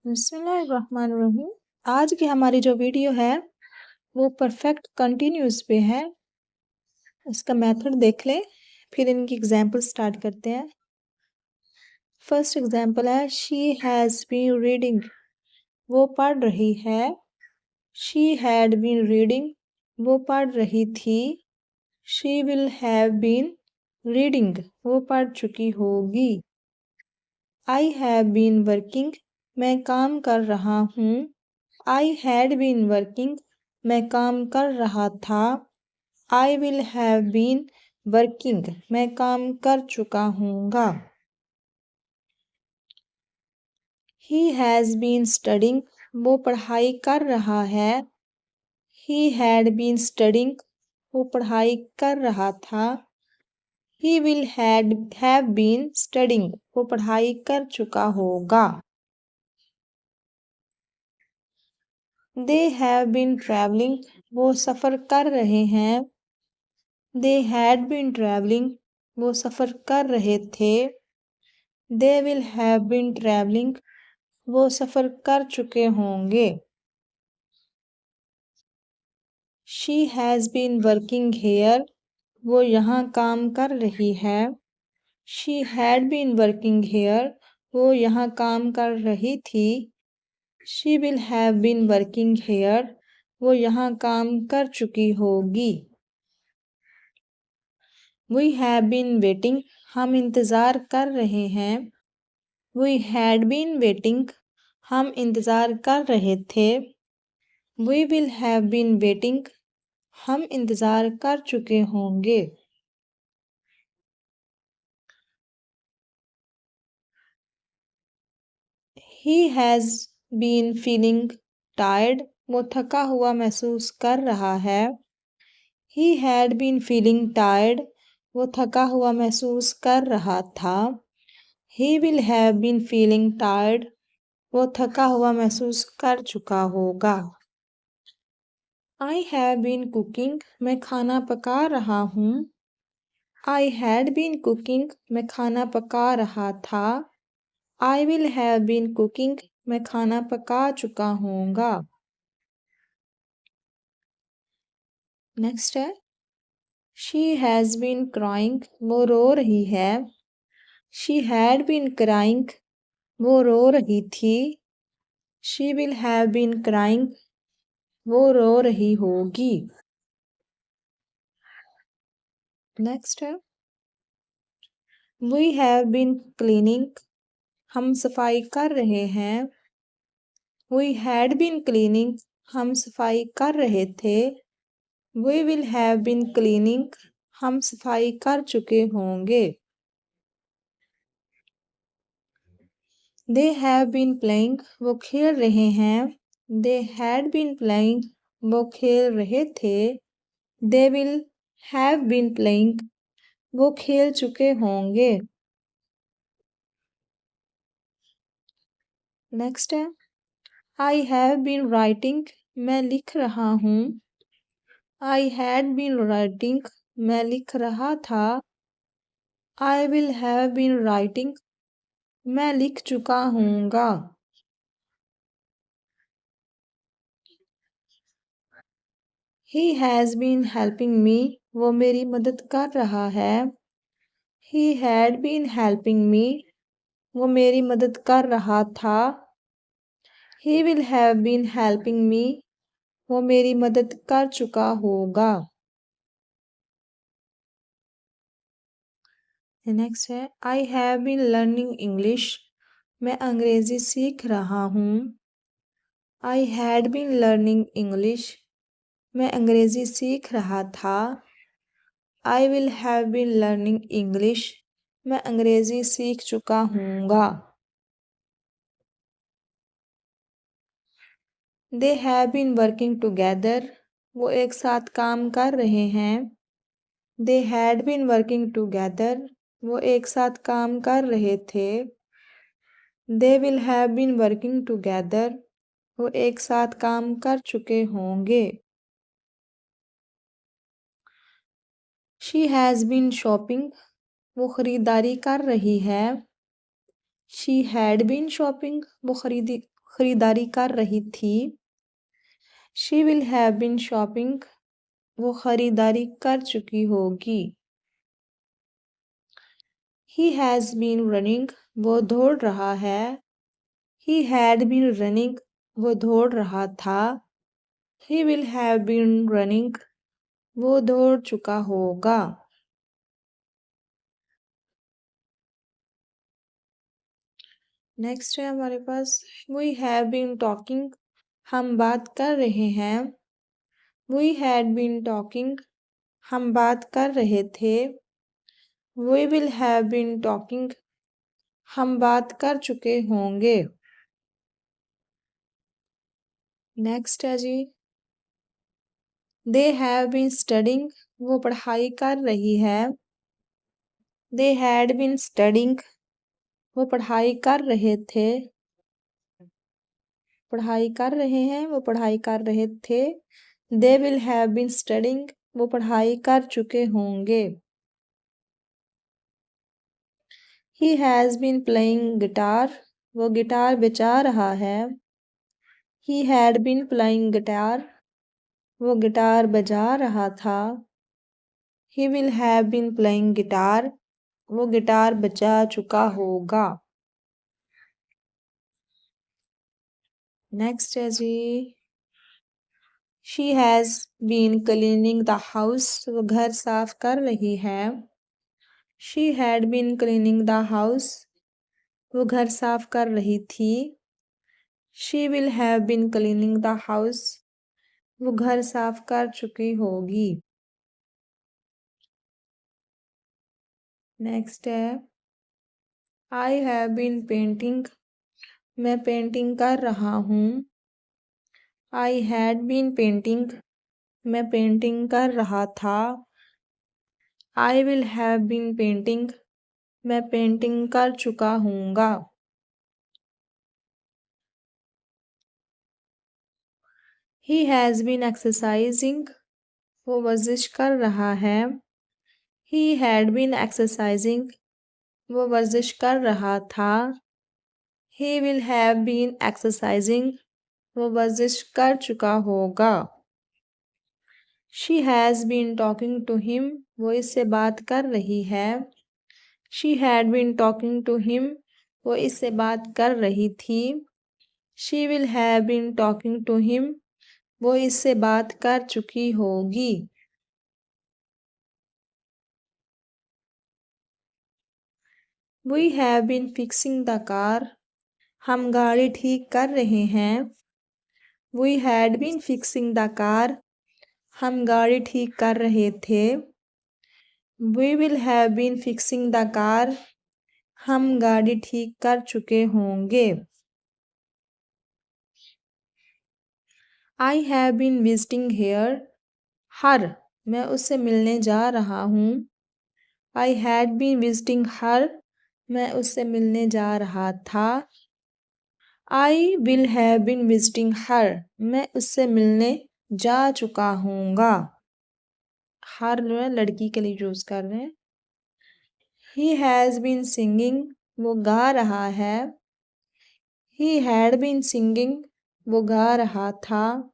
बिस्मिल्लाहिर्रहमानिर्रहीम। आज की हमारी जो वीडियो है वो परफेक्ट कंटिन्यूस पे है। इसका मेथड देख लें, फिर इनकी एग्जांपल स्टार्ट करते हैं। फर्स्ट एग्जांपल है शी हैज़ बीन रीडिंग, वो पढ़ रही है। शी हैड बीन रीडिंग, वो पढ़ रही थी। She will have been reading, वो पढ़ चुकी होगी। आई हैव बीन वर्किंग, मैं काम कर रहा हूँ। आई हैड बीन वर्किंग, मैं काम कर रहा था। I will have been working, मैं काम कर चुका हूँगा। ही हैज़ बीन स्टडिंग, वो पढ़ाई कर रहा है। ही हैड बीन स्टडिंग, वो पढ़ाई कर रहा था। He will have been studying, वो पढ़ाई कर चुका होगा। दे हैव बीन ट्रैवलिंग, वो सफ़र कर रहे हैं। दे हैड बीन ट्रैवलिंग, वो सफ़र कर रहे थे। They will have been travelling, वो सफ़र कर चुके होंगे। She has been working here, वो यहाँ काम कर रही है। She had been working here, वो यहाँ काम कर रही थी। She will have been working here, वो यहाँ काम कर चुकी होगी। वी हैव बीन वेटिंग, हम इंतज़ार कर रहे हैं। वी हैड बीन वेटिंग, हम इंतज़ार कर रहे थे। We will have been waiting, हम इंतज़ार कर चुके होंगे। He has been feeling tired, वो थका हुआ महसूस कर रहा है। He had been feeling tired, वो थका हुआ महसूस कर रहा था। He will have been feeling tired, वो थका हुआ महसूस कर चुका होगा। आई हैव बीन कुकिंग, मैं खाना पका रहा हूँ। आई हैड बीन कुकिंग, मैं खाना पका रहा था। I will have been cooking, मैं खाना पका चुका हूँगा। नेक्स्ट है शी हैज़ बीन क्राइंग, वो रो रही है। शी हैड बीन क्राइंग, वो रो रही थी। She will have been crying, वो रो रही होगी। नेक्स्ट है वी हैव बीन क्लीनिंग, हम सफाई कर रहे हैं। वी हैड बीन क्लीनिंग, हम सफाई कर रहे थे। We will have been cleaning, हम सफाई कर चुके होंगे। दे हैव बीन प्लेइंग, वो खेल रहे हैं। दे हैड बीन प्लेइंग, वो खेल रहे थे। They will have been playing, वो खेल चुके होंगे। नेक्स्ट है आई हैव बीन राइटिंग, मैं लिख रहा हूँ। आई हैड बीन राइटिंग, मैं लिख रहा था। I will have been writing, मैं लिख चुका हूँगा। He has been helping me, वो मेरी मदद कर रहा है। He had been helping me, वो मेरी मदद कर रहा था। He will have been helping me, वो मेरी मदद कर चुका होगा। नेक्स्ट है I have been learning English, मैं अंग्रेज़ी सीख रहा हूँ। I had been learning English, मैं अंग्रेज़ी सीख रहा था। I will have been learning English, मैं अंग्रेज़ी सीख चुका हूँगा। They have been working together, वो एक साथ काम कर रहे हैं। They had been working together, वो एक साथ काम कर रहे थे। They will have been working together, वो एक साथ काम कर चुके होंगे। शी हैज़ बीन शॉपिंग, वो ख़रीदारी कर रही है। शी हैड बीन शॉपिंग, वो खरीदारी कर रही थी। She will have been shopping, वो खरीदारी कर चुकी होगी। ही हैज़ बीन रनिंग, वो दौड़ रहा है। ही हैड बीन रनिंग, वो दौड़ रहा था। He will have been running, वो दौड़ चुका होगा। नेक्स्ट है हमारे पास वी हैव बीन टॉकिंग, हम बात कर रहे हैं। वी हैड बीन टॉकिंग, हम बात कर रहे थे। We will have been talking, हम बात कर चुके होंगे। नेक्स्ट है जी दे हैव बीन स्टडिंग, वो पढ़ाई कर रही है। दे हैड बीन स्टडिंग, वो पढ़ाई कर रहे थे। पढ़ाई कर रहे हैं, वो पढ़ाई कर रहे थे। They will have been studying, वो पढ़ाई कर चुके होंगे। He has been playing guitar, वो गिटार बजा रहा है। He had been playing guitar, वो गिटार बजा रहा था। He will have been playing guitar, वो गिटार बजा चुका होगा। नेक्स्ट है जी she has been cleaning the house, वो घर साफ कर रही है। She had been cleaning the house, वो घर साफ कर रही थी। She will have been cleaning the house, वो घर साफ कर चुकी होगी। नेक्स्ट है आई हैव बीन पेंटिंग, मैं पेंटिंग कर रहा हूँ। आई हैड बीन पेंटिंग, मैं पेंटिंग कर रहा था। I will have been painting, मैं पेंटिंग कर चुका हूँगा। ही हैज़ बीन एक्सरसाइजिंग, वो वर्जिश कर रहा है। ही हैड बीन एक्सरसाइजिंग, वो वर्जिश कर रहा था। He will have been exercising, वो वर्जिश कर चुका होगा। She has been talking to him, वो इससे बात कर रही है। She had been talking to him, वो इससे बात कर रही थी। She will have been talking to him, वो इससे बात कर चुकी होगी। We have been fixing the car, हम गाड़ी ठीक कर रहे हैं। We had been fixing the car, हम गाड़ी ठीक कर रहे थे। We will have been fixing the car, हम गाड़ी ठीक कर चुके होंगे। I have been visiting here, her, मैं उससे मिलने जा रहा हूँ। I had been visiting her, मैं उससे मिलने जा रहा था। I will have been visiting her, मैं उससे मिलने जा चुका हूँगा। हर जो है लड़की के लिए यूज़ कर रहे हैं। ही हैज़ बीन सिंगिंग, वो गा रहा है। ही हैड बीन सिंगिंग, वो गा रहा था।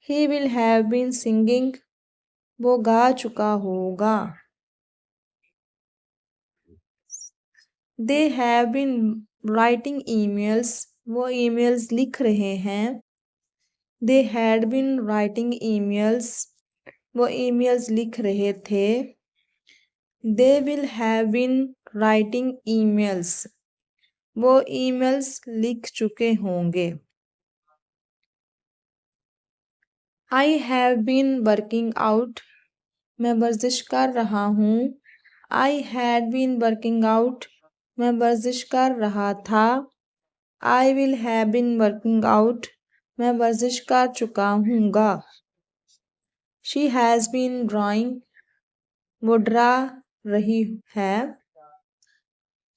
He will have been singing, वो गा चुका होगा। They have been writing emails, वो ईमेल्स लिख रहे हैं। They had been writing emails, वो ईमेल्स लिख रहे थे। They will have been writing emails, वो ईमेल्स लिख चुके होंगे। I have been working out, मैं वर्जिश कर रहा हूँ। I had been working out, मैं वर्जिश कर रहा था। I will have been working out, मैं वर्जिश कर चुका हूँगा। शी हैज़ बीन ड्राइंग, वो ड्रा रही है।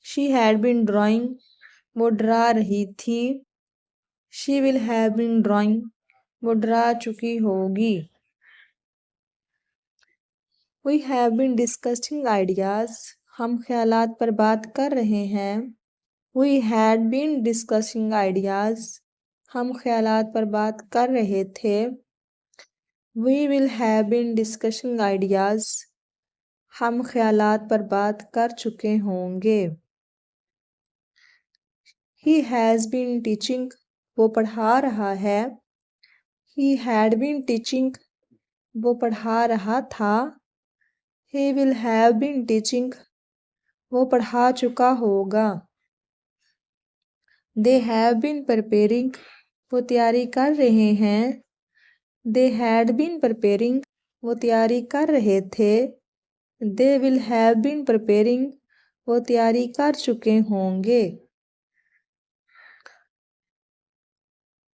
शी हैड बीन ड्राइंग, वो ड्रा रही थी। She will have been drawing, वो ड्रा चुकी होगी। We have been discussing ideas, हम ख्यालात पर बात कर रहे हैं। We had been discussing ideas. हम ख्यालात पर बात कर रहे थे। We will have been discussing ideas. हम ख्यालात पर बात कर चुके होंगे। He has been teaching. वो पढ़ा रहा है। He had been teaching. वो पढ़ा रहा था। He will have been teaching. वो पढ़ा चुका होगा। They have been preparing. वो तैयारी कर रहे हैं। They had been preparing. वो तैयारी कर रहे थे। They will have been preparing. वो तैयारी कर चुके होंगे।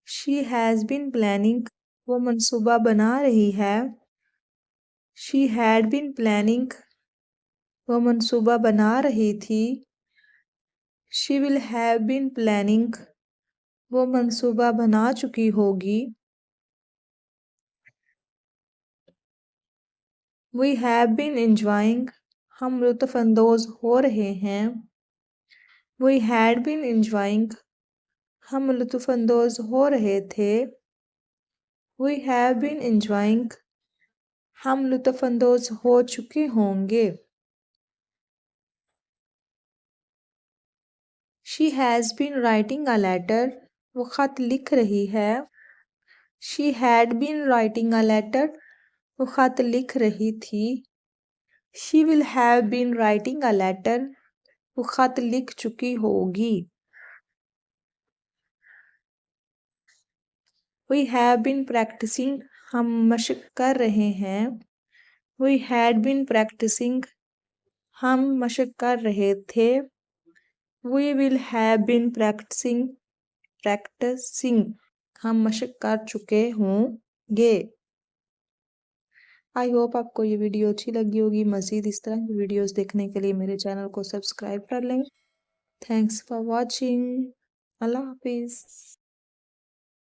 She has been planning. वो मंसूबा बना रही है। She had been planning. वो मंसूबा बना रही थी। She will have been planning. वो मंसूबा बना चुकी होगी। We have been enjoying. हम लुत्फ़अंदोज़ हो रहे हैं। We had been enjoying. हम लुत्फ़अंदोज़ हो रहे थे। We have been enjoying. हम लुत्फ़अंदोज़ हो चुके होंगे। She has been writing a letter. वो ख़त लिख रही है। She had been writing a letter. वो ख़त लिख रही थी। She will have been writing a letter. वो ख़त लिख चुकी होगी। We have been practicing. हम मशक कर रहे हैं। We had been practicing. हम मशक कर रहे थे। We will have been practicing. Practicing. हम मशक कर चुके होंगे। आई होप आपको ये वीडियो अच्छी लगी होगी। मज़ीद इस तरह की वीडियोस देखने के लिए मेरे चैनल को सब्सक्राइब कर लें। Thanks for watching. अल्लाह हाफिज़।